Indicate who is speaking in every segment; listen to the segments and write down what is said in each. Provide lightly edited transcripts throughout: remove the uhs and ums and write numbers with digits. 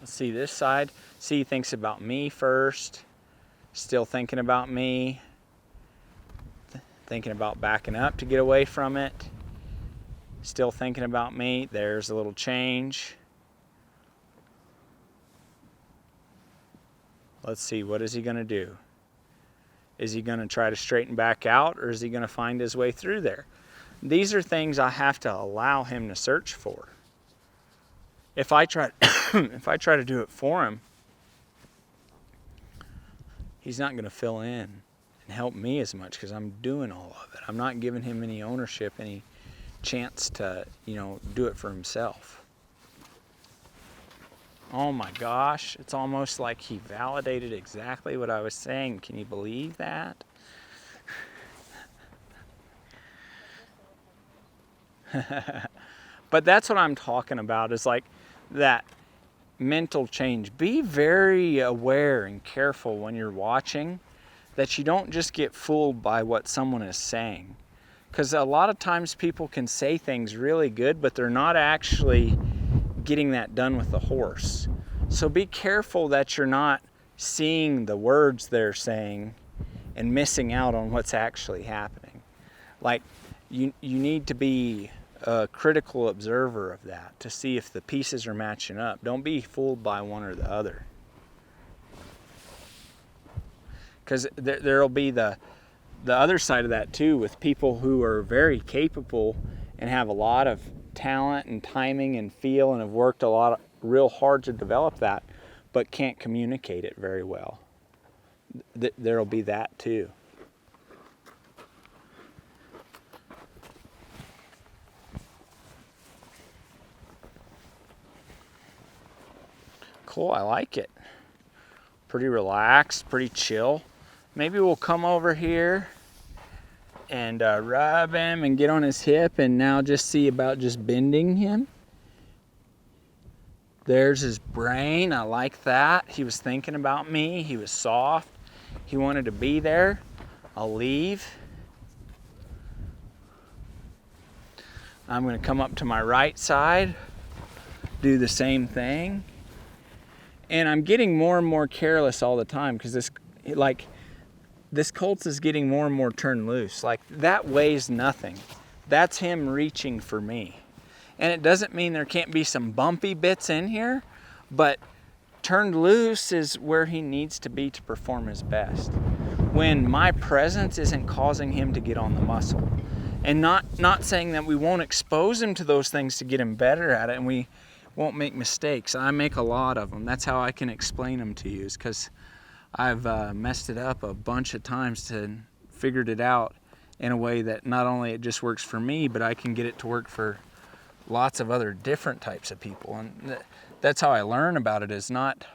Speaker 1: Let's see this side. See, he thinks about me first. Still thinking about me. Thinking about backing up to get away from it. Still thinking about me. There's a little change. Let's see, what is he going to do? Is he going to try to straighten back out, or is he going to find his way through there? These are things I have to allow him to search for. If I try to do it for him, he's not going to fill in and help me as much because I'm doing all of it. I'm not giving him any ownership, any chance to, do it for himself. Oh my gosh, it's almost like he validated exactly what I was saying. Can you believe that? But that's what I'm talking about, is like that mental change. Be very aware and careful when you're watching that you don't just get fooled by what someone is saying. Because a lot of times people can say things really good, but they're not actually getting that done with the horse. So be careful that you're not seeing the words they're saying and missing out on what's actually happening. Like, you need to be a critical observer of that to see if the pieces are matching up. Don't be fooled by one or the other. Because there'll be the other side of that too, with people who are very capable and have a lot of talent and timing and feel and have worked real hard to develop that, but can't communicate it very well. There'll be that too. Cool, I like it. Pretty relaxed, pretty chill. Maybe we'll come over here and rub him and get on his hip and now just see about just bending him. There's his brain, I like that. He was thinking about me, he was soft. He wanted to be there. I'll leave. I'm gonna come up to my right side, do the same thing. And I'm getting more and more careless all the time because this colt is getting more and more turned loose. Like, that weighs nothing. That's him reaching for me. And it doesn't mean there can't be some bumpy bits in here, but turned loose is where he needs to be to perform his best. When my presence isn't causing him to get on the muscle. And not saying that we won't expose him to those things to get him better at it, and we won't make mistakes. I make a lot of them. That's how I can explain them to you, is because I've messed it up a bunch of times and figured it out in a way that not only it just works for me, but I can get it to work for lots of other different types of people. And that's how I learn about it, is not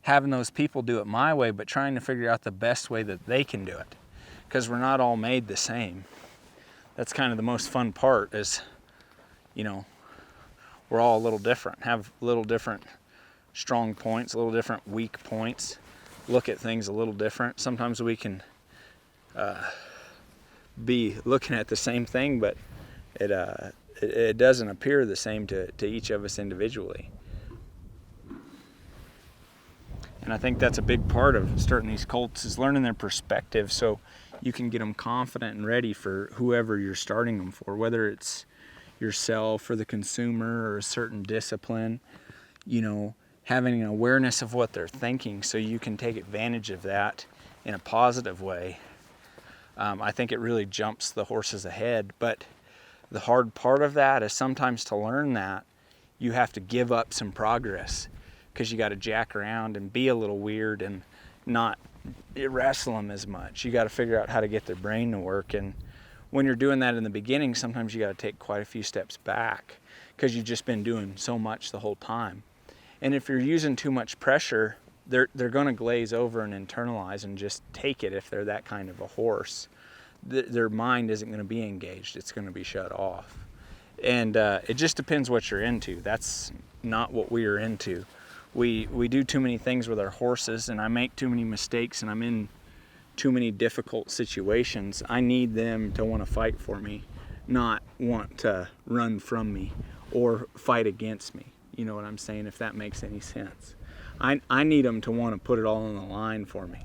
Speaker 1: having those people do it my way, but trying to figure out the best way that they can do it, because we're not all made the same. That's kind of the most fun part, is, we're all a little different, have a little different strong points, a little different weak points, look at things a little different. Sometimes we can be looking at the same thing, but it doesn't appear the same to each of us individually. And I think that's a big part of starting these colts, is learning their perspective so you can get them confident and ready for whoever you're starting them for, whether it's yourself or the consumer or a certain discipline. Having an awareness of what they're thinking so you can take advantage of that in a positive way. I think it really jumps the horses ahead, but the hard part of that is sometimes to learn that you have to give up some progress, because you got to jack around and be a little weird and not wrestle them as much. You got to figure out how to get their brain to work, and when you're doing that in the beginning, sometimes you got to take quite a few steps back because you've just been doing so much the whole time. And if you're using too much pressure, they're going to glaze over and internalize and just take it. If they're that kind of a horse, their mind isn't going to be engaged. It's going to be shut off. And it just depends what you're into. That's not what we are into. We do too many things with our horses, and I make too many mistakes, and I'm in too many difficult situations. I need them to want to fight for me, not want to run from me or fight against me. You know what I'm saying? If that makes any sense. I need them to want to put it all on the line for me.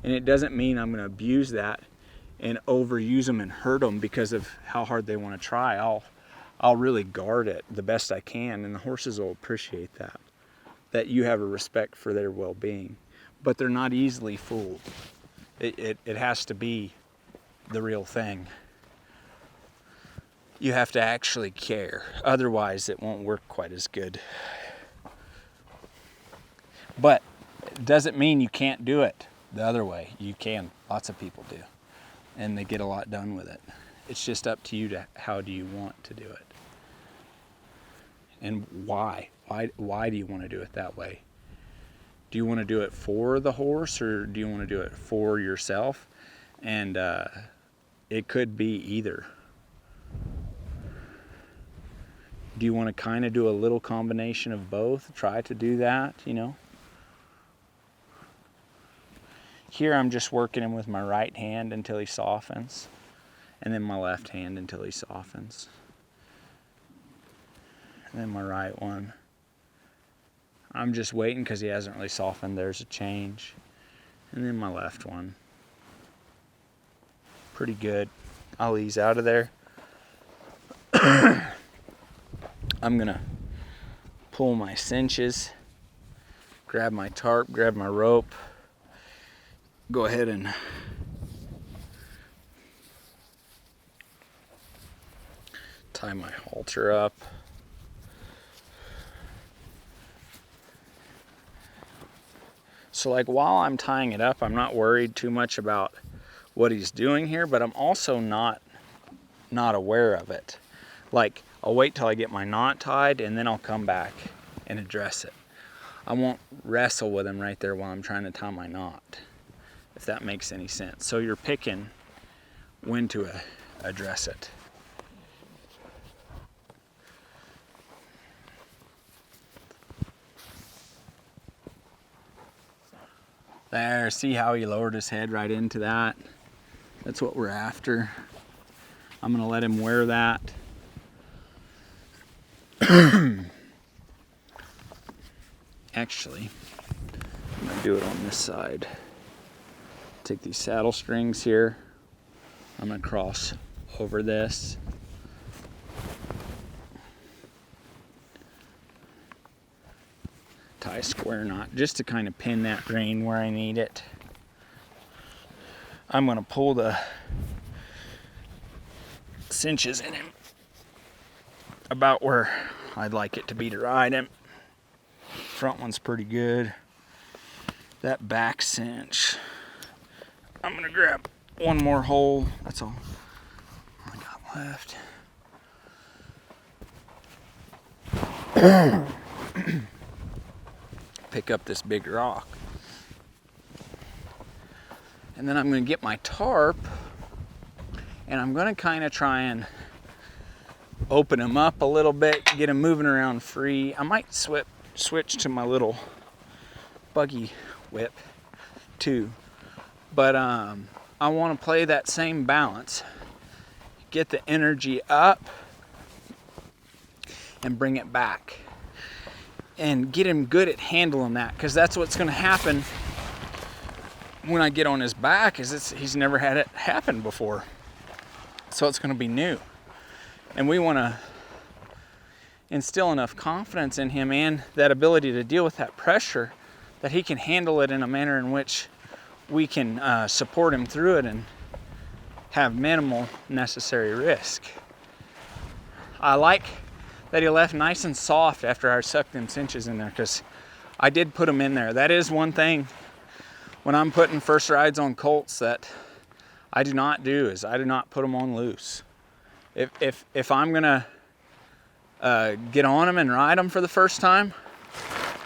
Speaker 1: And it doesn't mean I'm going to abuse that and overuse them and hurt them because of how hard they want to try. I'll really guard it the best I can, and the horses will appreciate that you have a respect for their well-being. But they're not easily fooled. It has to be the real thing. You have to actually care. Otherwise, it won't work quite as good. But it doesn't mean you can't do it the other way. You can. Lots of people do. And they get a lot done with it. It's just up to you to how do you want to do it. And why? Why do you want to do it that way? Do you want to do it for the horse, or do you want to do it for yourself? And it could be either. Do you want to kind of do a little combination of both? Try to do that, you know? Here I'm just working him with my right hand until he softens, and then my left hand until he softens. And then my right one. I'm just waiting because he hasn't really softened. There's a change. And then my left one. Pretty good. I'll ease out of there. I'm gonna pull my cinches, grab my tarp, grab my rope, go ahead and tie my halter up. So like while I'm tying it up, I'm not worried too much about what he's doing here, but I'm also not aware of it. Like I'll wait till I get my knot tied and then I'll come back and address it. I won't wrestle with him right there while I'm trying to tie my knot, if that makes any sense. So you're picking when to address it. There, see how he lowered his head right into that? That's what we're after. I'm gonna let him wear that. Actually, I'm gonna do it on this side. Take these saddle strings here. I'm gonna cross over this. Tie a square knot just to kind of pin that rein where I need it. I'm gonna pull the cinches in him about where I'd like it to be to ride him. Front one's pretty good. That back cinch, I'm gonna grab one more hole. That's all I got left. Pick up this big rock. And then I'm gonna get my tarp and I'm gonna kind of try and open him up a little bit, get him moving around free. I might switch to my little buggy whip too, but I want to play that same balance, get the energy up and bring it back and get him good at handling that, because that's what's going to happen when I get on his back. Is he's never had it happen before, so it's going to be new, and we want to instill enough confidence in him and that ability to deal with that pressure that he can handle it in a manner in which we can support him through it and have minimal necessary risk. I like that he left nice and soft after I sucked them cinches in there, because I did put them in there. That is one thing when I'm putting first rides on colts that I do not do, is I do not put them on loose. If I'm gonna get on them and ride them for the first time,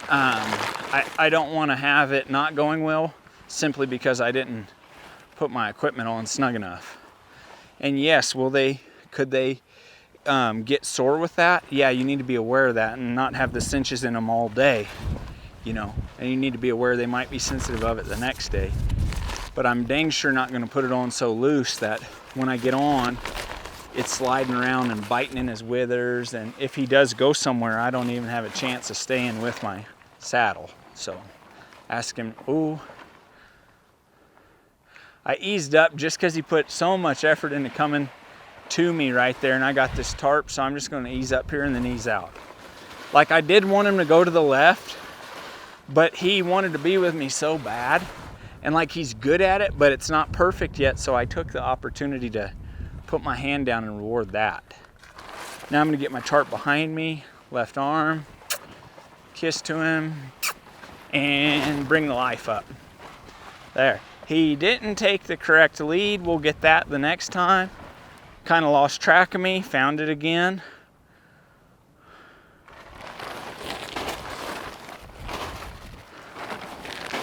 Speaker 1: I don't want to have it not going well simply because I didn't put my equipment on snug enough. And yes, could they get sore with that? Yeah, you need to be aware of that and not have the cinches in them all day, you know, and you need to be aware they might be sensitive of it the next day. But I'm dang sure not going to put it on so loose that when I get on it's sliding around and biting in his withers. And if he does go somewhere, I don't even have a chance of staying with my saddle. So ask him, ooh. I eased up just because he put so much effort into coming to me right there, and I got this tarp, so I'm just going to ease up here and then ease out. Like, I did want him to go to the left, but he wanted to be with me so bad, and like, he's good at it, but it's not perfect yet, so I took the opportunity to put my hand down and reward that. Now I'm going to get my tarp behind me, left arm, kiss to him, and bring the life up. There. He didn't take the correct lead. We'll get that the next time. Kind of lost track of me, found it again.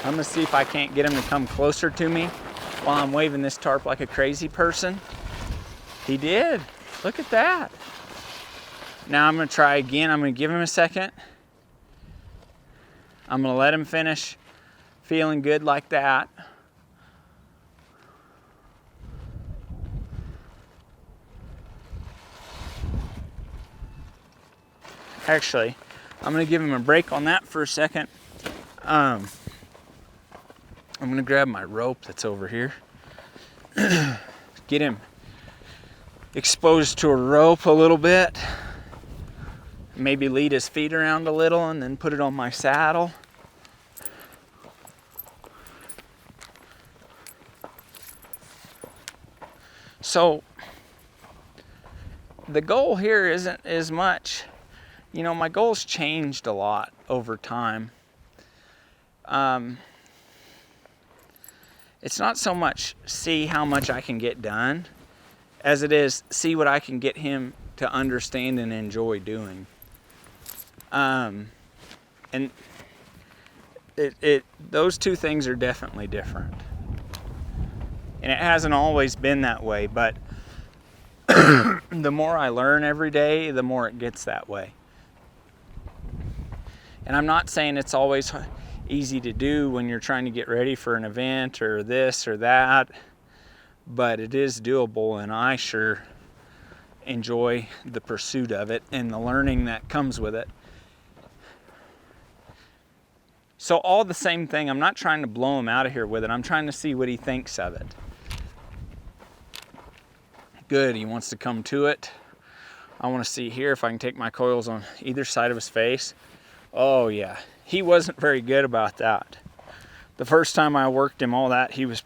Speaker 1: I'm gonna see if I can't get him to come closer to me while I'm waving this tarp like a crazy person. He did. Look at that. Now I'm gonna try again. I'm gonna give him a second. I'm gonna let him finish feeling good like that. Actually, I'm gonna give him a break on that for a second. I'm gonna grab my rope that's over here. Get him exposed to a rope a little bit. Maybe lead his feet around a little and then put it on my saddle. So the goal here isn't as much, you know, my goals changed a lot over time. It's not so much see how much I can get done as it is see what I can get him to understand and enjoy doing. And those two things are definitely different. And it hasn't always been that way, but the more I learn every day, the more it gets that way. And I'm not saying it's always easy to do when you're trying to get ready for an event or this or that, but it is doable, and I sure enjoy the pursuit of it and the learning that comes with it. So all the same thing, I'm not trying to blow him out of here with it. I'm trying to see what he thinks of it. Good, he wants to come to it. I want to see here if I can take my coils on either side of his face. Oh yeah, he wasn't very good about that. The first time I worked him all that, he was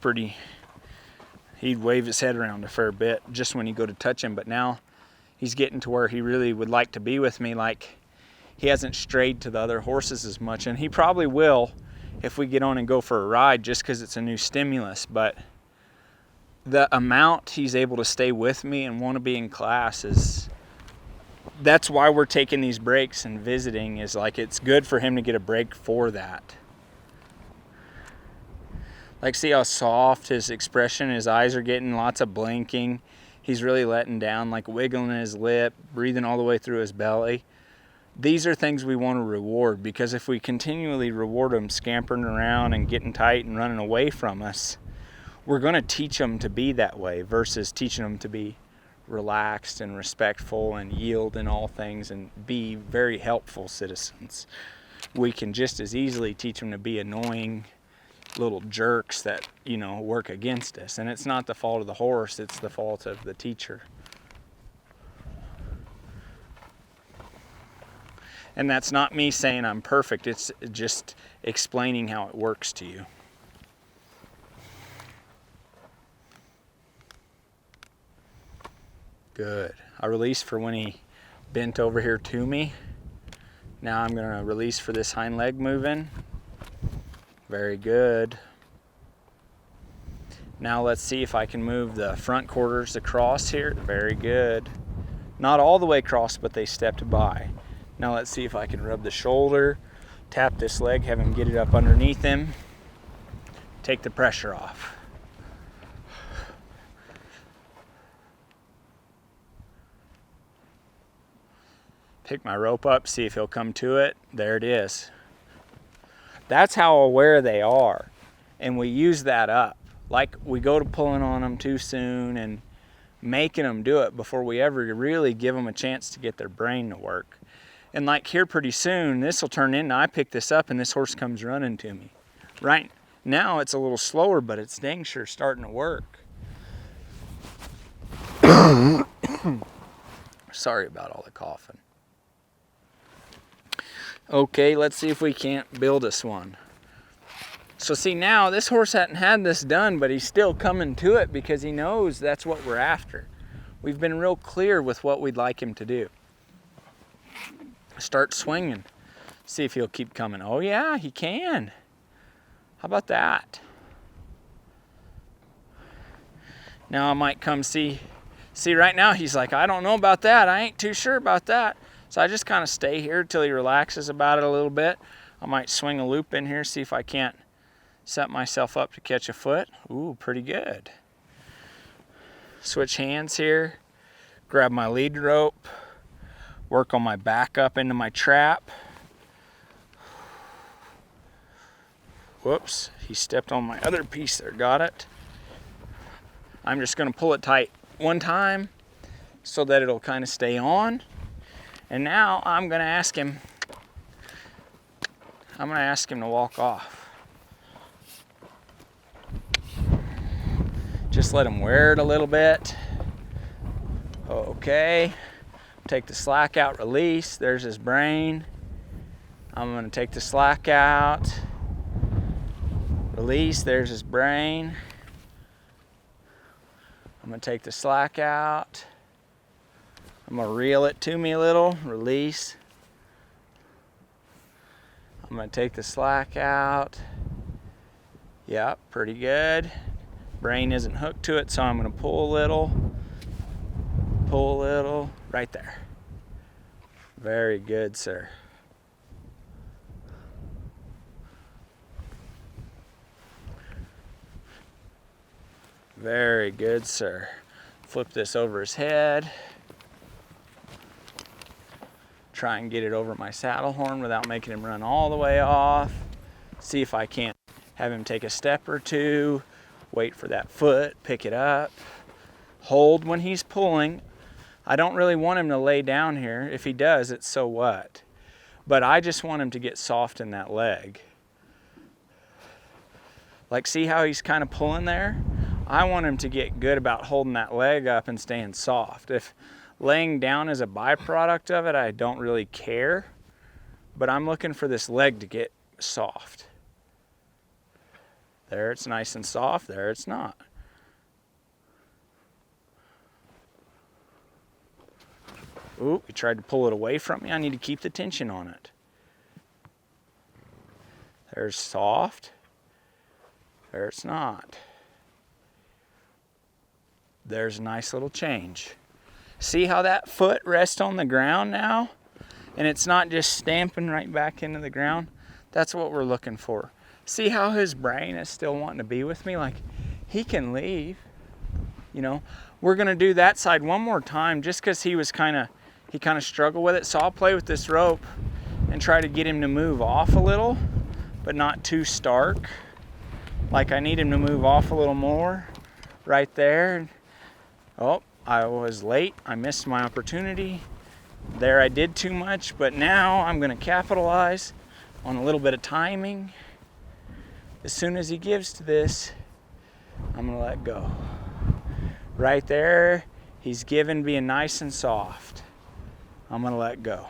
Speaker 1: he'd wave his head around a fair bit just when you go to touch him, but now he's getting to where he really would like to be with me. Like, he hasn't strayed to the other horses as much, and he probably will if we get on and go for a ride, just because it's a new stimulus. But the amount he's able to stay with me and want to be in class that's why we're taking these breaks and visiting, is like, it's good for him to get a break for that. Like, see how soft his expression, his eyes are getting, lots of blinking. He's really letting down, like wiggling his lip, breathing all the way through his belly. These are things we want to reward, because if we continually reward him scampering around and getting tight and running away from us, we're going to teach them to be that way versus teaching them to be relaxed and respectful and yield in all things and be very helpful citizens. We can just as easily teach them to be annoying little jerks that, you know, work against us. And it's not the fault of the horse, it's the fault of the teacher. And that's not me saying I'm perfect, it's just explaining how it works to you. Good. I released for when he bent over here to me. Now I'm going to release for this hind leg moving. Very good. Now let's see if I can move the front quarters across here. Very good. Not all the way across, but they stepped by. Now let's see if I can rub the shoulder, tap this leg, have him get it up underneath him, take the pressure off. Pick my rope up, see if he'll come to it. There it is. That's how aware they are. And we use that up. Like, we go to pulling on them too soon, and making them do it before we ever really give them a chance to get their brain to work. And like here pretty soon, this will turn into, I pick this up and this horse comes running to me. Right now it's a little slower, but it's dang sure starting to work. Sorry about all the coughing. Okay, let's see if we can't build us one. So see, now this horse hadn't had this done, but he's still coming to it because he knows that's what we're after. We've been real clear with what we'd like him to do. Start swinging. See if he'll keep coming. Oh yeah, he can. How about that? Now I might come see right now he's like, I don't know about that. I ain't too sure about that. So I just kind of stay here till he relaxes about it a little bit. I might swing a loop in here, see if I can't set myself up to catch a foot. Ooh, pretty good. Switch hands here. Grab my lead rope. Work on my back up into my trap. Whoops, he stepped on my other piece there, got it. I'm just gonna pull it tight one time so that it'll kind of stay on. And now I'm gonna ask him to walk off. Just let him wear it a little bit. Okay, take the slack out, release, there's his brain. I'm gonna take the slack out, release, there's his brain. I'm gonna take the slack out. I'm gonna reel it to me a little, release. I'm gonna take the slack out. Yep, pretty good. Brain isn't hooked to it, so I'm gonna pull a little, right there. Very good, sir. Very good, sir. Flip this over his head. Try and get it over my saddle horn without making him run all the way off. See if I can't have him take a step or two. Wait for that foot, pick it up. Hold when he's pulling. I don't really want him to lay down here. If he does, it's so what. But I just want him to get soft in that leg. Like, see how he's kind of pulling there? I want him to get good about holding that leg up and staying soft. If laying down is a byproduct of it, I don't really care. But I'm looking for this leg to get soft. There it's nice and soft, there it's not. Ooh, he tried to pull it away from me. I need to keep the tension on it. There's soft. There it's not. There's a nice little change. See how that foot rests on the ground now? And it's not just stamping right back into the ground? That's what we're looking for. See how his brain is still wanting to be with me? Like, he can leave. You know, we're gonna do that side one more time just because he kind of struggled with it. So I'll play with this rope and try to get him to move off a little, but not too stark. Like, I need him to move off a little more right there. Oh, I was late. I missed my opportunity. There I did too much, but now I'm gonna capitalize on a little bit of timing. As soon as he gives to this, I'm gonna let go. Right there, he's given, being nice and soft. I'm gonna let go.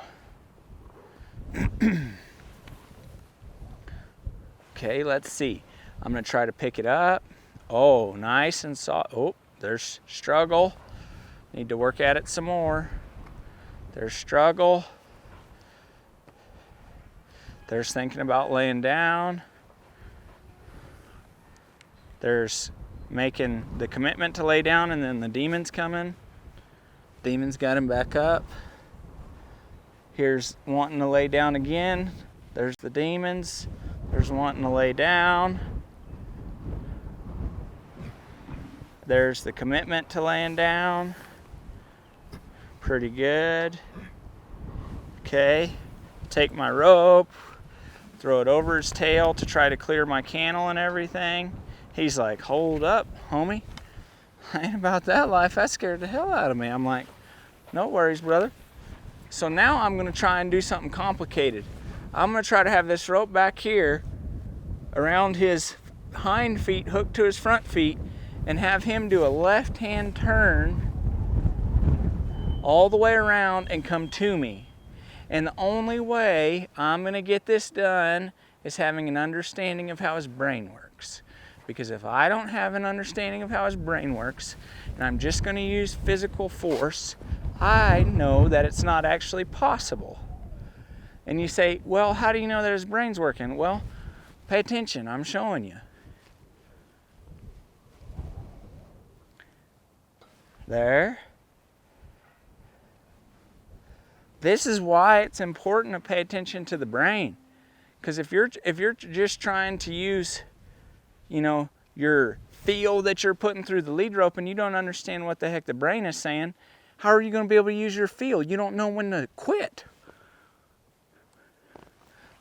Speaker 1: Okay, let's see. I'm gonna try to pick it up. Oh, nice and soft. Oh, there's struggle. Need to work at it some more. There's struggle. There's thinking about laying down. There's making the commitment to lay down, and then the demon's coming. Demon's got him back up. Here's wanting to lay down again. There's the demons. There's wanting to lay down. There's the commitment to laying down. Pretty good. Okay, take my rope, throw it over his tail to try to clear my cantle and everything. He's like, hold up, homie. I ain't about that life. That scared the hell out of me. I'm like, no worries, brother. So now I'm gonna try and do something complicated. I'm gonna try to have this rope back here around his hind feet hooked to his front feet and have him do a left-hand turn all the way around and come to me. And the only way I'm gonna get this done is having an understanding of how his brain works. Because if I don't have an understanding of how his brain works, and I'm just gonna use physical force, I know that it's not actually possible. And you say, well, how do you know that his brain's working? Well, pay attention, I'm showing you. There. This is why it's important to pay attention to the brain. Because if you're just trying to use, you know, your feel that you're putting through the lead rope and you don't understand what the heck the brain is saying, how are you going to be able to use your feel? You don't know when to quit.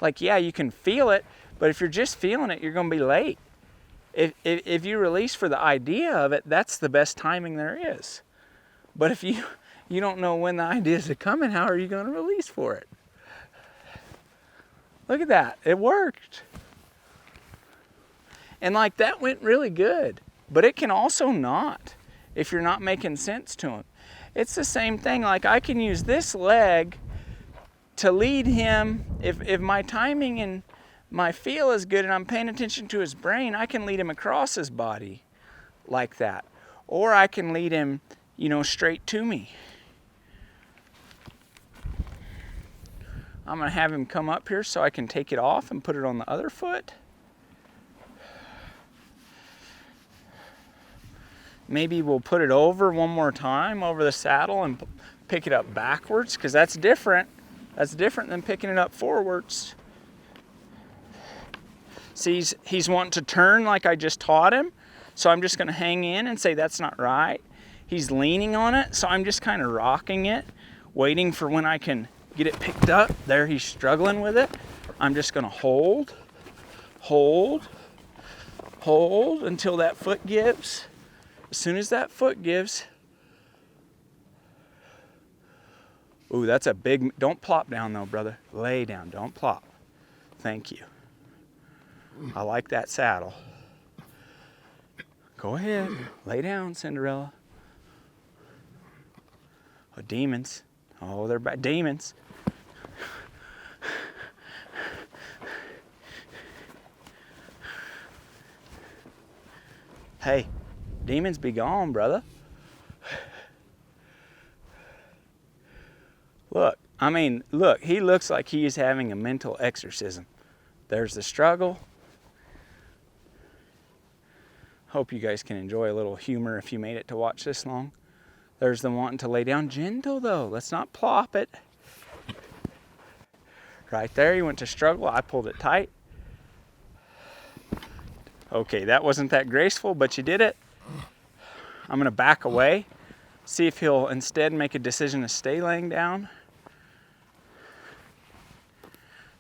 Speaker 1: Like, yeah, you can feel it, but if you're just feeling it, you're going to be late. If you release for the idea of it, that's the best timing there is. But if you don't know when the ideas are coming, how are you going to release for it? Look at that. It worked. And like that went really good. But it can also not if you're not making sense to him. It's the same thing. Like I can use this leg to lead him. If my timing and my feel is good and I'm paying attention to his brain, I can lead him across his body like that. Or I can lead him, you know, straight to me. I'm going to have him come up here so I can take it off and put it on the other foot. Maybe we'll put it over one more time over the saddle and pick it up backwards, because that's different. That's different than picking it up forwards. See, he's wanting to turn like I just taught him, so I'm just going to hang in and say that's not right. He's leaning on it, so I'm just kind of rocking it, waiting for when I can get it picked up. There, he's struggling with it. I'm just going to hold until that foot gives. As soon as that foot gives, ooh, that's a big, don't plop down though, brother. Lay down, don't plop. Thank you. I like that saddle. Go ahead, lay down, Cinderella. Oh, demons. Oh, they're bad demons. Hey, demons be gone, brother. Look, I mean, look, he looks like he is having a mental exorcism. There's the struggle. Hope you guys can enjoy a little humor if you made it to watch this long. There's the wanting to lay down. Gentle though, let's not plop it. Right there, he went to struggle. I pulled it tight. Okay, that wasn't that graceful, but you did it. I'm gonna back away, see if he'll instead make a decision to stay laying down.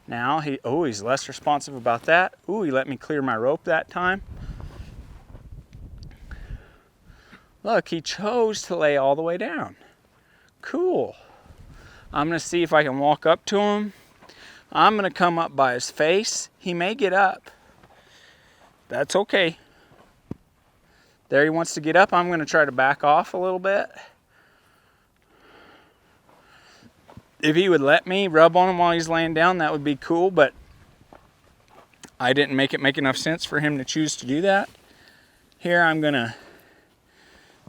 Speaker 1: Now, he's less responsive about that. Ooh, he let me clear my rope that time. Look, he chose to lay all the way down. Cool. I'm gonna see if I can walk up to him. I'm gonna come up by his face. He may get up. That's okay. There he wants to get up. I'm gonna try to back off a little bit. If he would let me rub on him while he's laying down, that would be cool, but I didn't make enough sense for him to choose to do that. Here I'm gonna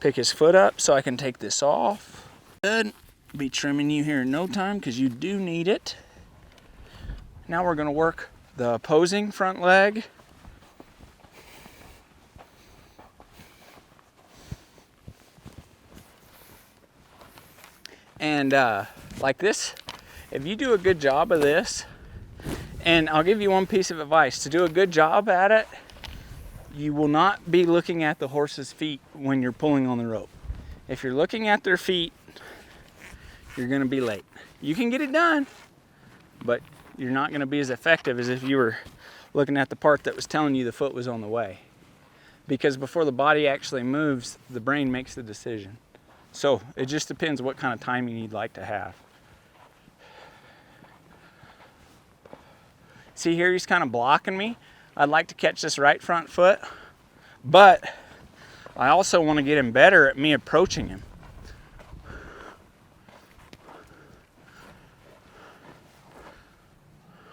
Speaker 1: pick his foot up so I can take this off. Good. Be trimming you here in no time because you do need it. Now we're gonna work the opposing front leg. And like this, if you do a good job of this, and I'll give you one piece of advice, to do a good job at it, you will not be looking at the horse's feet when you're pulling on the rope. If you're looking at their feet, you're gonna be late. You can get it done, but you're not gonna be as effective as if you were looking at the part that was telling you the foot was on the way. because before the body actually moves, the brain makes the decision. So it just depends what kind of timing you'd like to have. See here, he's kind of blocking me. I'd like to catch this right front foot, but I also want to get him better at me approaching him.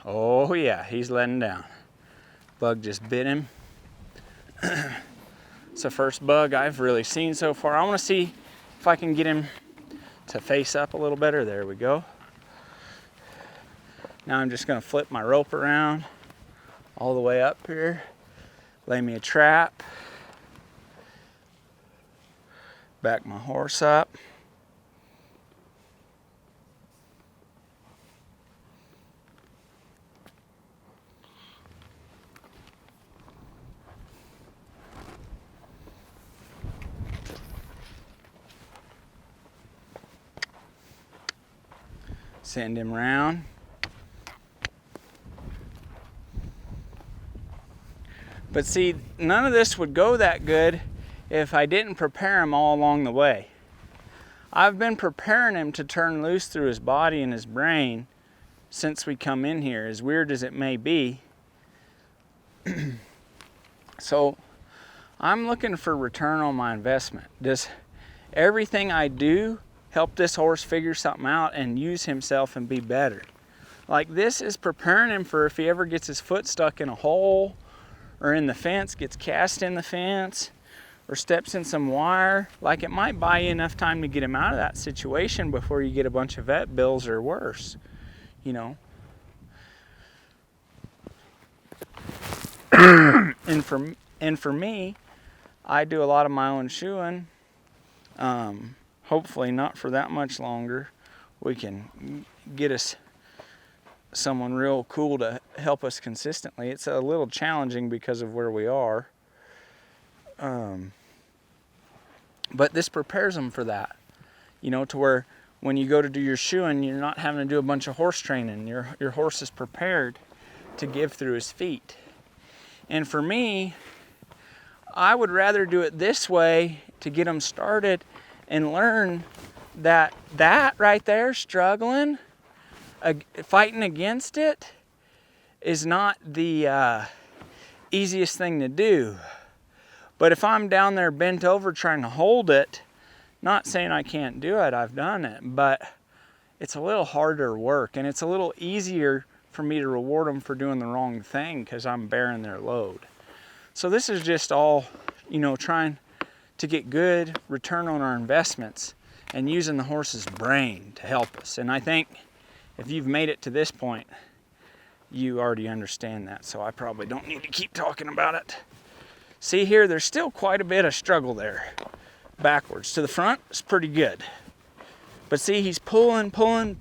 Speaker 1: Oh yeah, he's letting down. Bug just bit him. It's the first bug I've really seen so far. I want to see if I can get him to face up a little better. There we go. Now I'm just going to flip my rope around all the way up here. Lay me a trap. Back my horse up. Send him round. But see, none of this would go that good if I didn't prepare him all along the way. I've been preparing him to turn loose through his body and his brain since we come in here, as weird as it may be. So I'm looking for return on my investment. Does everything I do help this horse figure something out and use himself and be better? Like, this is preparing him for if he ever gets his foot stuck in a hole or in the fence, gets cast in the fence, or steps in some wire. Like, it might buy you enough time to get him out of that situation before you get a bunch of vet bills or worse, you know. And for me, I do a lot of my own shoeing. Hopefully not for that much longer. We can get us someone real cool to help us consistently. It's a little challenging because of where we are. But this prepares them for that, you know, to where when you go to do your shoeing, you're not having to do a bunch of horse training. Your horse is prepared to give through his feet. And for me, I would rather do it this way to get them started and learn that right there, struggling, fighting against it, is not the easiest thing to do. But if I'm down there bent over trying to hold it, not saying I can't do it, I've done it, but it's a little harder work, and it's a little easier for me to reward them for doing the wrong thing because I'm bearing their load. So this is just all, you know, trying to get good return on our investments and using the horse's brain to help us. And I think if you've made it to this point, you already understand that, so I probably don't need to keep talking about it. See here, there's still quite a bit of struggle there. Backwards. To the front, it's pretty good. But see, he's pulling, about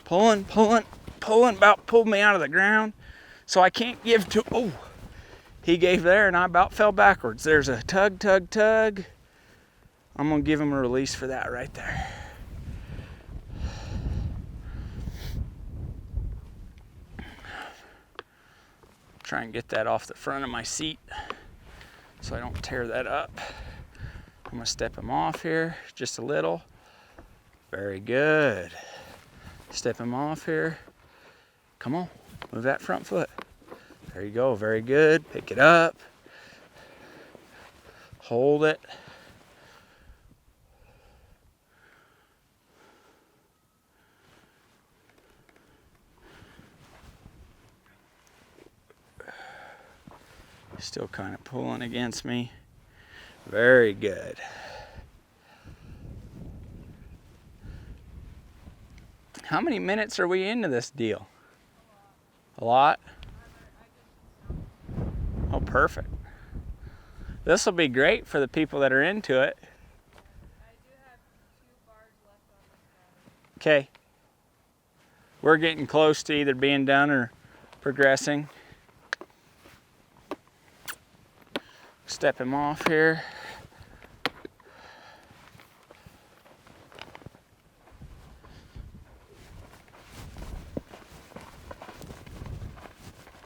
Speaker 1: pulled me out of the ground. So I can't give to, oh, he gave there and I about fell backwards. There's a tug. I'm gonna give him a release for that right there. Try and get that off the front of my seat so I don't tear that up. I'm gonna step him off here just a little. Very good. Step him off here. Come on, move that front foot. There you go, very good. Pick it up. Hold it. Still kind of pulling against me. Very good. How many minutes are we into this deal? A lot? Oh, perfect. This will be great for the people that are into it.
Speaker 2: I do have 2 bars left on this pattern.
Speaker 1: Okay. We're getting close to either being done or progressing. Step him off here.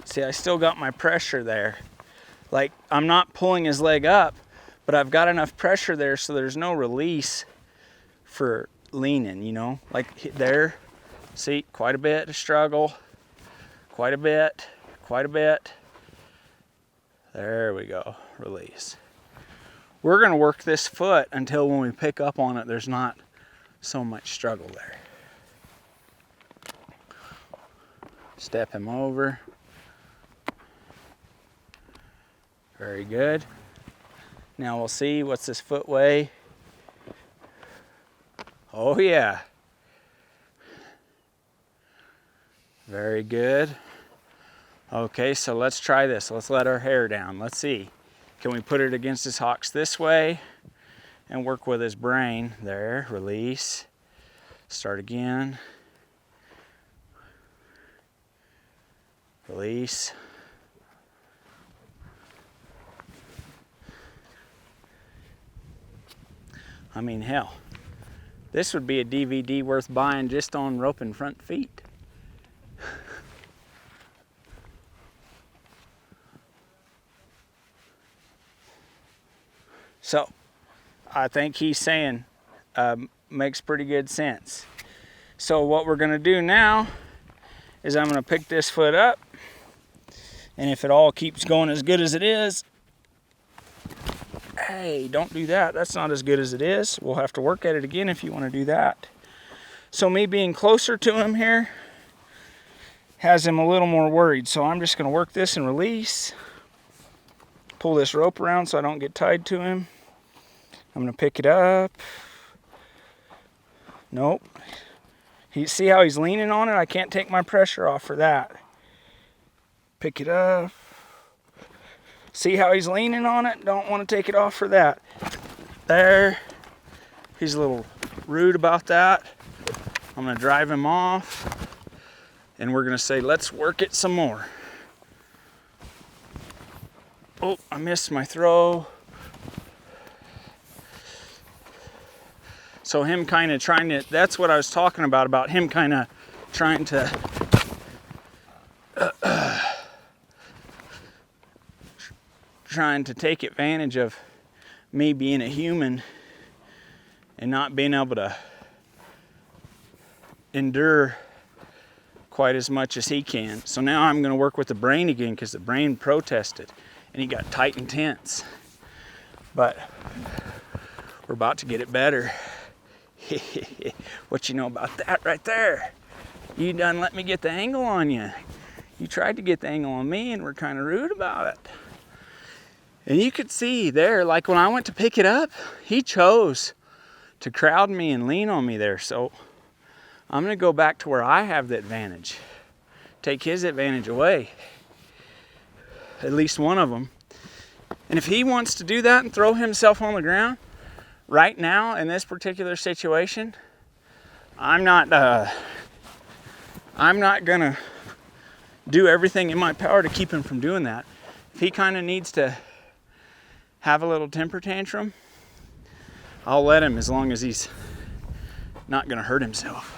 Speaker 1: See, I still got my pressure there. Like I'm not pulling his leg up, but I've got enough pressure there so there's no release for leaning, you know? Like there, see, quite a bit to struggle, quite a bit, quite a bit. There we go, release. We're gonna work this foot until when we pick up on it, there's not so much struggle there. Step him over. Very good. Now we'll see, what's this foot weigh? Oh yeah. Very good. Okay, so let's try this. Let's let our hair down. Let's see. Can we put it against his hocks this way and work with his brain? There, release. Start again. Release. I mean, hell, this would be a DVD worth buying just on roping front feet. So, I think he's saying makes pretty good sense. So what we're gonna do now is I'm gonna pick this foot up, and if it all keeps going as good as it is, hey, don't do that. That's not as good as it is. We'll have to work at it again if you want to do that. So me being closer to him here has him a little more worried. So I'm just going to work this and release. Pull this rope around so I don't get tied to him. I'm going to pick it up. Nope. See how he's leaning on it? I can't take my pressure off for that. Pick it up. See how he's leaning on it? Don't want to take it off for that. There. He's a little rude about that. I'm going to drive him off. And we're going to say, let's work it some more. Oh, I missed my throw. So him kind of trying to, that's what I was talking about him kind of trying to trying to take advantage of me being a human and not being able to endure quite as much as he can. So now I'm going to work with the brain again because the brain protested and he got tight and tense. But we're about to get it better. What you know about that right there? You done let me get the angle on you. You tried to get the angle on me and were kind of rude about it. And you could see there, like when I went to pick it up, he chose to crowd me and lean on me there. So I'm going to go back to where I have the advantage. Take his advantage away. At least one of them. And if he wants to do that and throw himself on the ground, right now in this particular situation, I'm not going to do everything in my power to keep him from doing that. If he kind of needs to have a little temper tantrum, I'll let him as long as he's not going to hurt himself.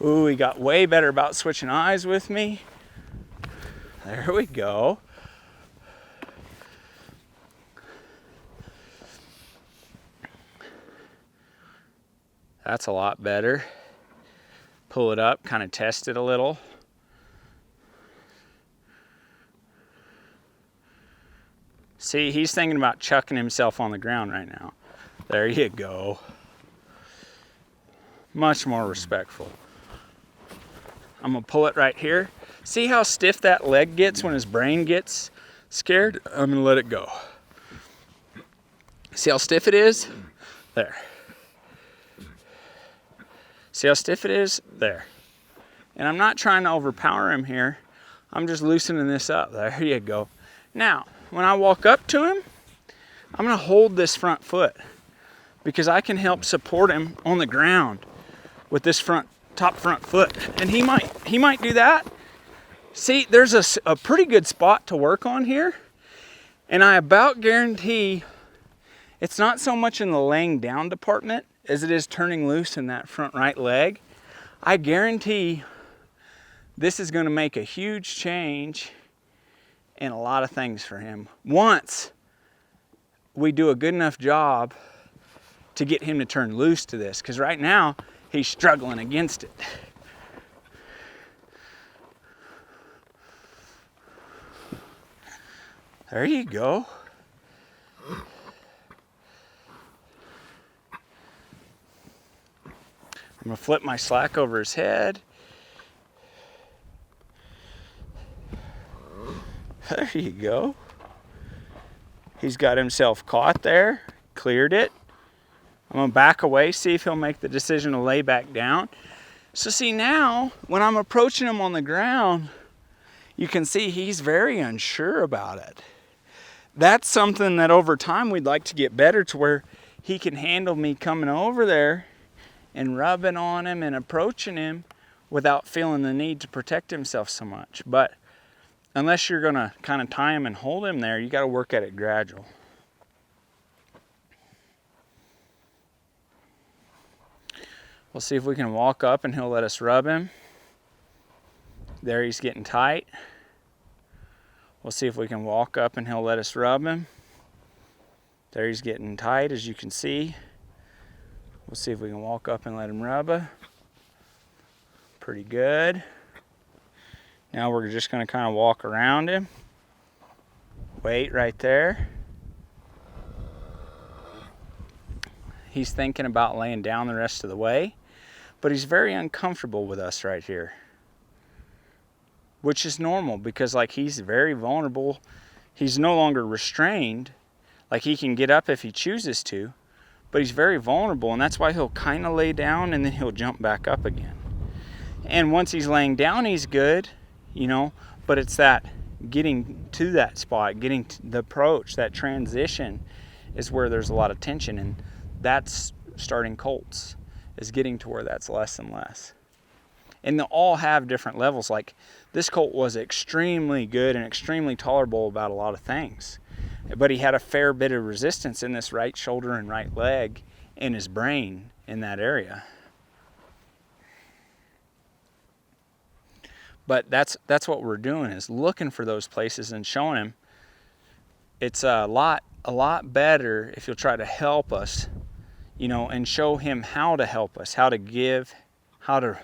Speaker 1: Ooh, he got way better about switching eyes with me. There we go. That's a lot better. Pull it up, kind of test it a little. See, he's thinking about chucking himself on the ground right now. There you go. Much more respectful. I'm gonna pull it right here. See how stiff that leg gets when his brain gets scared? I'm gonna let it go. See how stiff it is? There. See how stiff it is? There. And I'm not trying to overpower him here. I'm just loosening this up. There you go. Now, when I walk up to him, I'm gonna hold this front foot because I can help support him on the ground with this top front foot. And he might do that. See, there's a pretty good spot to work on here. And I about guarantee it's not so much in the laying down department as it is turning loose in that front right leg. I guarantee this is going to make a huge change in a lot of things for him. Once we do a good enough job to get him to turn loose to this, because right now he's struggling against it. There you go. I'm gonna flip my slack over his head. There you go. He's got himself caught there, cleared it. I'm gonna back away, see if he'll make the decision to lay back down. So see now, when I'm approaching him on the ground, you can see he's very unsure about it. That's something that over time we'd like to get better to where he can handle me coming over there and rubbing on him and approaching him without feeling the need to protect himself so much. But unless you're gonna kind of tie him and hold him there, you gotta work at it gradual. We'll see if we can walk up and he'll let us rub him. There, he's getting tight. We'll see if we can walk up and he'll let us rub him. There, he's getting tight, as you can see. We'll see if we can walk up and let him rub her. Pretty good. Now we're just gonna kind of walk around him. Wait right there. He's thinking about laying down the rest of the way, but he's very uncomfortable with us right here, which is normal because like he's very vulnerable. He's no longer restrained. Like he can get up if he chooses to, but he's very vulnerable, and that's why he'll kind of lay down and then he'll jump back up again. And once he's laying down, he's good, you know, but it's that getting to that spot, getting to the approach, that transition is where there's a lot of tension, and that's starting colts, is getting to where that's less and less. And they'll all have different levels. Like this colt was extremely good and extremely tolerable about a lot of things, but he had a fair bit of resistance in this right shoulder and right leg in his brain in that area. But that's what we're doing, is looking for those places and showing him it's a lot better if you'll try to help us, you know, and show him how to help us, how to give, how to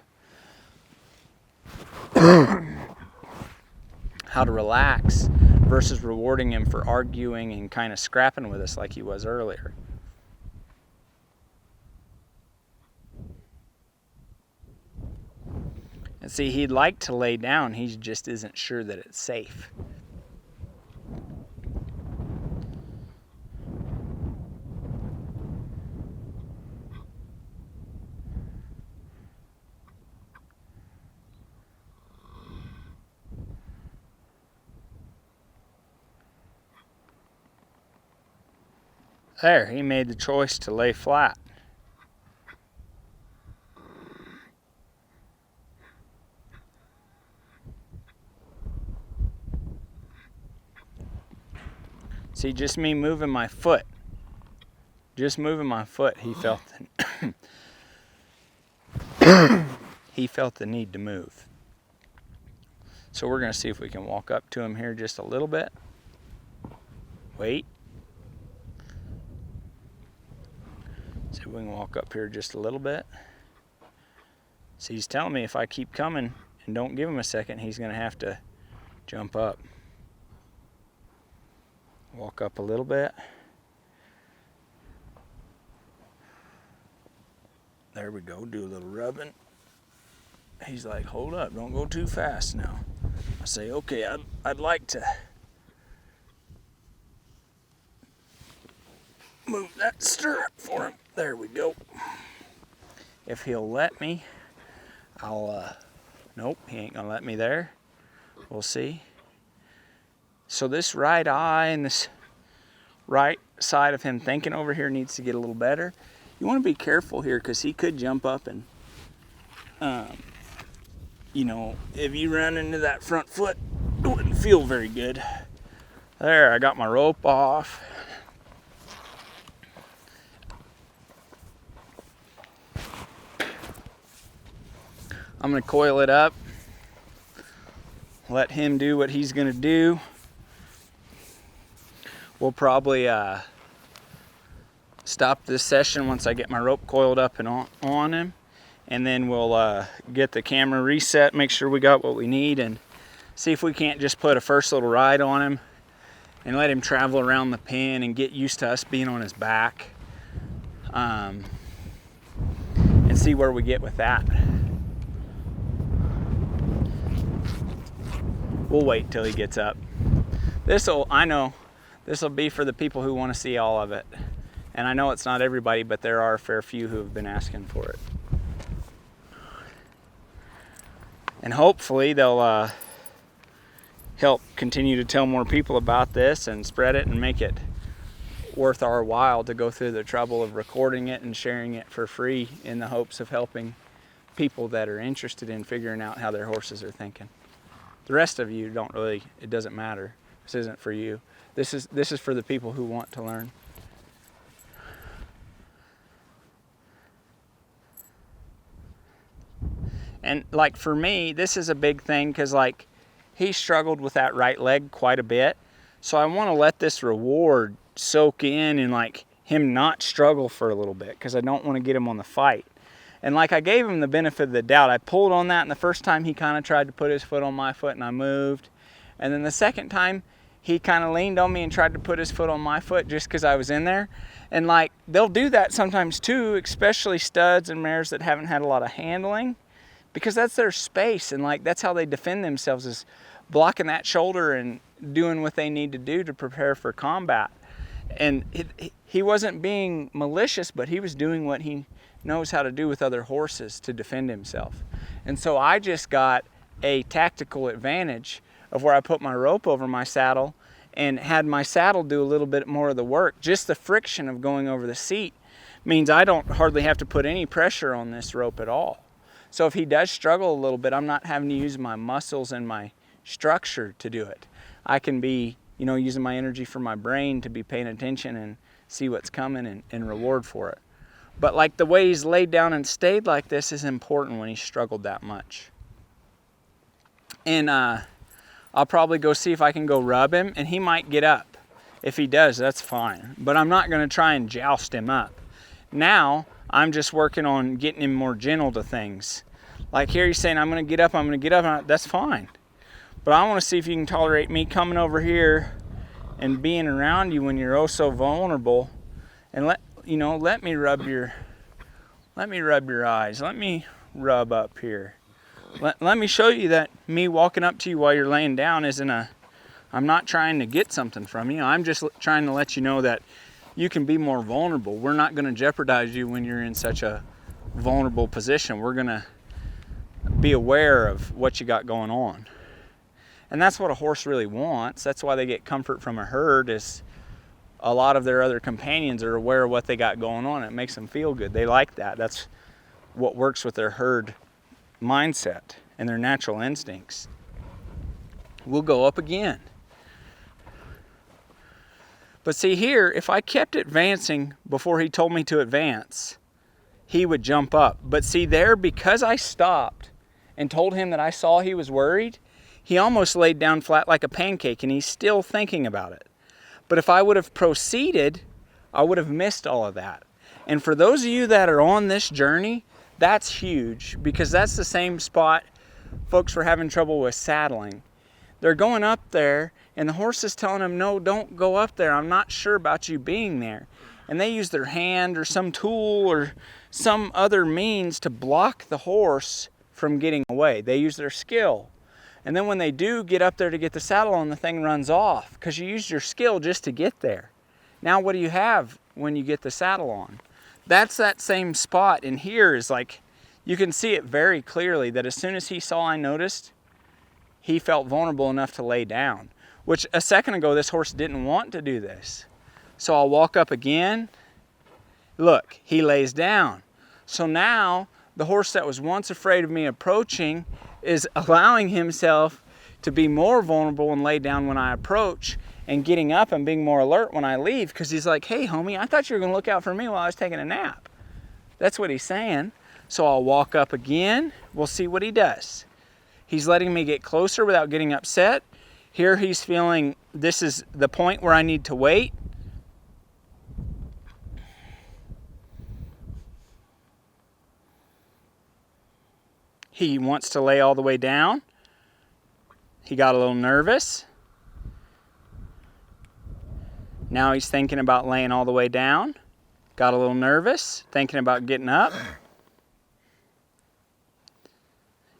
Speaker 1: relax, versus rewarding him for arguing and kind of scrapping with us like he was earlier. And see, he'd like to lay down, he just isn't sure that it's safe. There, he made the choice to lay flat. See, just me moving my foot. Just moving my foot, he felt he felt the need to move. So we're going to see if we can walk up to him here just a little bit. Wait. See if we can walk up here just a little bit. See, he's telling me if I keep coming and don't give him a second, he's going to have to jump up. Walk up a little bit. There we go, do a little rubbing. He's like, hold up, don't go too fast now. I say, okay, I'd like to move that stirrup for him. There we go. If he'll let me, I'll, nope, he ain't gonna let me there. We'll see. So this right eye and this right side of him thinking over here needs to get a little better. You want to be careful here because he could jump up and, you know, if you run into that front foot, it wouldn't feel very good. There, I got my rope off. I'm going to coil it up, let him do what he's going to do. we'll probably stop this session once I get my rope coiled up and on him, and then we'll get the camera reset, make sure we got what we need, and see if we can't just put a first little ride on him and let him travel around the pen and get used to us being on his back, and see where we get with that. We'll wait till he gets up. I know this'll be for the people who want to see all of it. And I know it's not everybody, but there are a fair few who have been asking for it. And hopefully they'll help continue to tell more people about this and spread it and make it worth our while to go through the trouble of recording it and sharing it for free in the hopes of helping people that are interested in figuring out how their horses are thinking. The rest of you it doesn't matter. This isn't for you. This is for the people who want to learn. And like for me, this is a big thing because like he struggled with that right leg quite a bit. So I want to let this reward soak in and like him not struggle for a little bit because I don't want to get him on the fight. And like I gave him the benefit of the doubt. I pulled on that, and the first time he kind of tried to put his foot on my foot and I moved. And then the second time he kind of leaned on me and tried to put his foot on my foot just because I was in there. And like they'll do that sometimes too, especially studs and mares that haven't had a lot of handling, because that's their space, and like that's how they defend themselves, is blocking that shoulder and doing what they need to do to prepare for combat. And he wasn't being malicious, but he was doing what he knows how to do with other horses to defend himself. And so I just got a tactical advantage of where I put my rope over my saddle and had my saddle do a little bit more of the work. Just the friction of going over the seat means I don't hardly have to put any pressure on this rope at all. So if he does struggle a little bit, I'm not having to use my muscles and my structure to do it. I can be, using my energy for my brain to be paying attention and see what's coming and reward for it. But like the way he's laid down and stayed like this is important when he struggled that much. And I'll probably go see if I can go rub him, and he might get up. If he does, that's fine. But I'm not going to try and joust him up. Now, I'm just working on getting him more gentle to things. Like here he's saying, I'm going to get up. That's fine. But I want to see if you can tolerate me coming over here and being around you when you're oh so vulnerable. And let me rub your eyes. Let me rub up here. Let me show you that me walking up to you while you're laying down I'm not trying to get something from you. I'm just trying to let you know that you can be more vulnerable. We're not going to jeopardize you when you're in such a vulnerable position. We're going to be aware of what you got going on. And that's what a horse really wants. That's why they get comfort from a herd, is a lot of their other companions are aware of what they got going on. It makes them feel good. They like that. That's what works with their herd mindset and their natural instincts. We'll go up again. But see here, if I kept advancing before he told me to advance, he would jump up. But see there, because I stopped and told him that I saw he was worried, he almost laid down flat like a pancake, and he's still thinking about it. But if I would have proceeded, I would have missed all of that. And for those of you that are on this journey, that's huge, because that's the same spot folks were having trouble with saddling. They're going up there, and the horse is telling them, no, don't go up there. I'm not sure about you being there. And they use their hand or some tool or some other means to block the horse from getting away. They use their skill. And then when they do get up there to get the saddle on, the thing runs off because you used your skill just to get there. Now what do you have when you get the saddle on? That's that same spot. And here is like, you can see it very clearly that as soon as he saw I noticed, he felt vulnerable enough to lay down. Which a second ago, this horse didn't want to do this. So I'll walk up again. Look, he lays down. So now the horse that was once afraid of me approaching is allowing himself to be more vulnerable and lay down when I approach, and getting up and being more alert when I leave, because he's like, hey homie, I thought you were going to look out for me while I was taking a nap. That's what he's saying. So I'll walk up again. We'll see what he does. He's letting me get closer without getting upset. Here he's feeling, this is the point where I need to wait. He wants to lay all the way down. He got a little nervous. Now he's thinking about laying all the way down. Got a little nervous, thinking about getting up.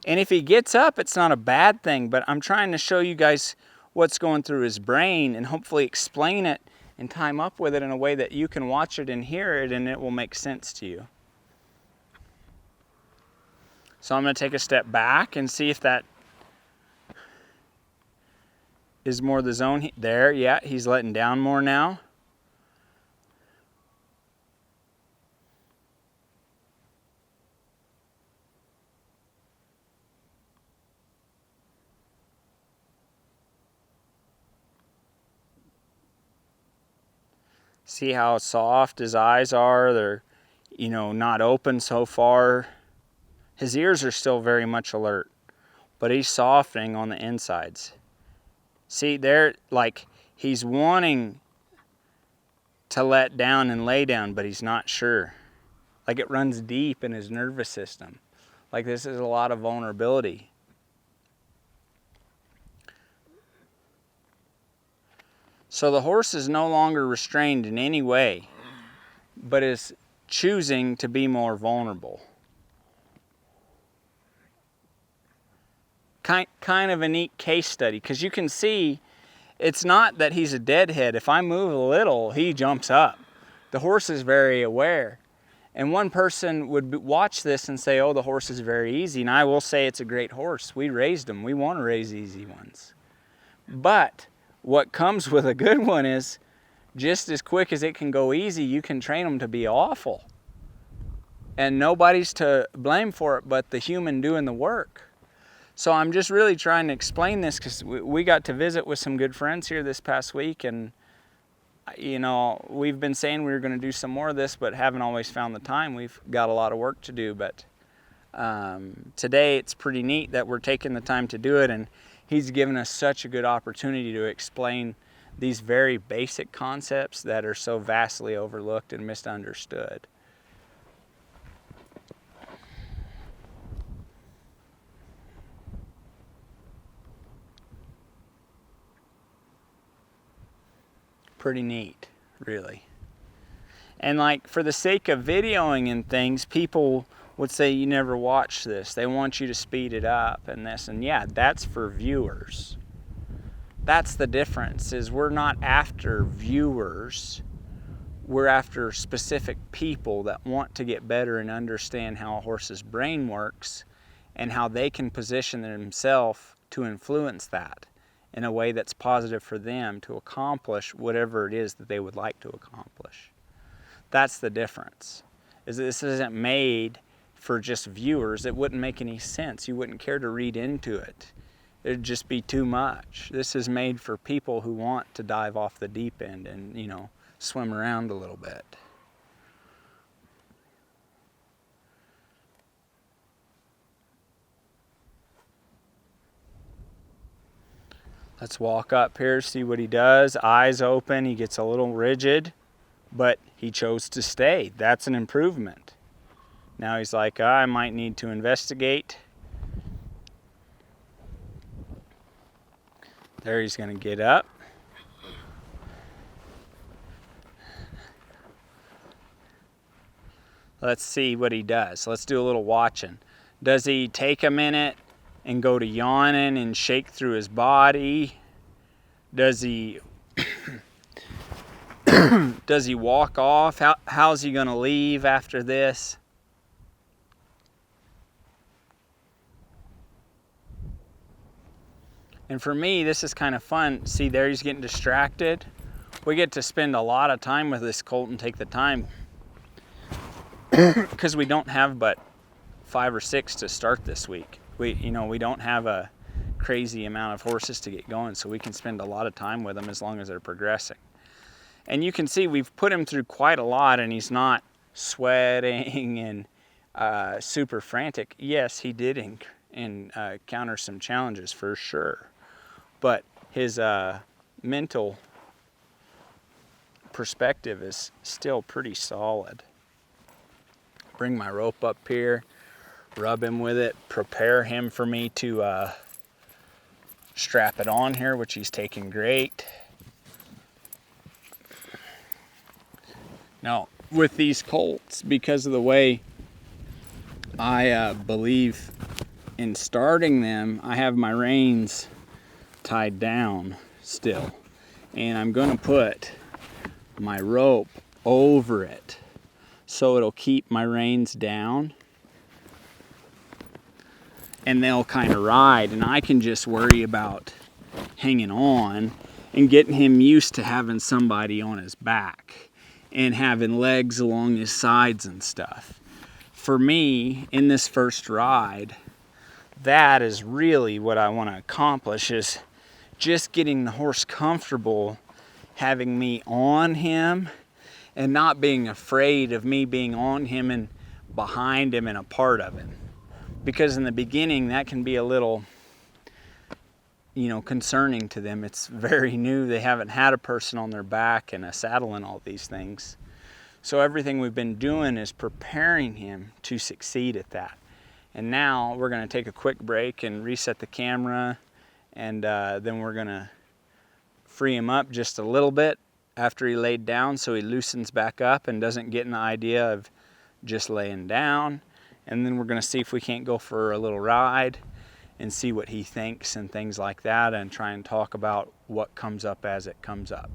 Speaker 1: And if he gets up, it's not a bad thing, but I'm trying to show you guys what's going through his brain and hopefully explain it and time up with it in a way that you can watch it and hear it and it will make sense to you. So I'm going to take a step back and see if that is more the zone. There, yeah, he's letting down more now. See how soft his eyes are? They're, not open so far. His ears are still very much alert, but he's softening on the insides. See, they're like he's wanting to let down and lay down, but he's not sure. Like it runs deep in his nervous system. Like this is a lot of vulnerability. So the horse is no longer restrained in any way, but is choosing to be more vulnerable. Kind of a neat case study, because you can see it's not that he's a deadhead. If I move a little, he jumps up. The horse is very aware. And one person would watch this and say, oh, the horse is very easy. And I will say it's a great horse. We raised him. We want to raise easy ones. But what comes with a good one is just as quick as it can go easy, you can train them to be awful. And nobody's to blame for it but the human doing the work. So I'm just really trying to explain this because we got to visit with some good friends here this past week, and we've been saying we were going to do some more of this, but haven't always found the time. We've got a lot of work to do, but today it's pretty neat that we're taking the time to do it, and he's given us such a good opportunity to explain these very basic concepts that are so vastly overlooked and misunderstood. Pretty neat, really. And like for the sake of videoing and things, people would say you never watch this. They want you to speed it up and this, and yeah, that's for viewers. That's the difference, is we're not after viewers. We're after specific people that want to get better and understand how a horse's brain works and how they can position themselves to influence that in a way that's positive for them to accomplish whatever it is that they would like to accomplish. That's the difference. Is this isn't made for just viewers. It wouldn't make any sense. You wouldn't care to read into it. It'd just be too much. This is made for people who want to dive off the deep end and, swim around a little bit. Let's walk up here, see what he does. Eyes open, he gets a little rigid, but he chose to stay. That's an improvement. Now he's like, I might need to investigate. There, he's going to get up. Let's see what he does. Let's do a little watching. Does he take a minute and go to yawning and shake through his body? Does he does he walk off? How's he going to leave after this? And for me, this is kind of fun. See, there he's getting distracted. We get to spend a lot of time with this colt and take the time because we don't have but 5 or 6 to start this week. We don't have a crazy amount of horses to get going, so we can spend a lot of time with them as long as they're progressing. And you can see we've put him through quite a lot, and he's not sweating and super frantic. Yes, he did encounter some challenges for sure, but his mental perspective is still pretty solid. Bring my rope up here, rub him with it, prepare him for me to strap it on here, which he's taking great. Now, with these colts, because of the way I believe in starting them, I have my reins tied down still. And I'm gonna put my rope over it so it'll keep my reins down. And they'll kind of ride, and I can just worry about hanging on and getting him used to having somebody on his back and having legs along his sides and stuff. For me, in this first ride, that is really what I want to accomplish, is just getting the horse comfortable having me on him and not being afraid of me being on him and behind him and a part of him. Because in the beginning, that can be a little, concerning to them. It's very new. They haven't had a person on their back and a saddle and all these things. So everything we've been doing is preparing him to succeed at that. And now we're going to take a quick break and reset the camera, and then we're going to free him up just a little bit after he laid down, so he loosens back up and doesn't get an idea of just laying down. And then we're going to see if we can't go for a little ride and see what he thinks and things like that, and try and talk about what comes up as it comes up.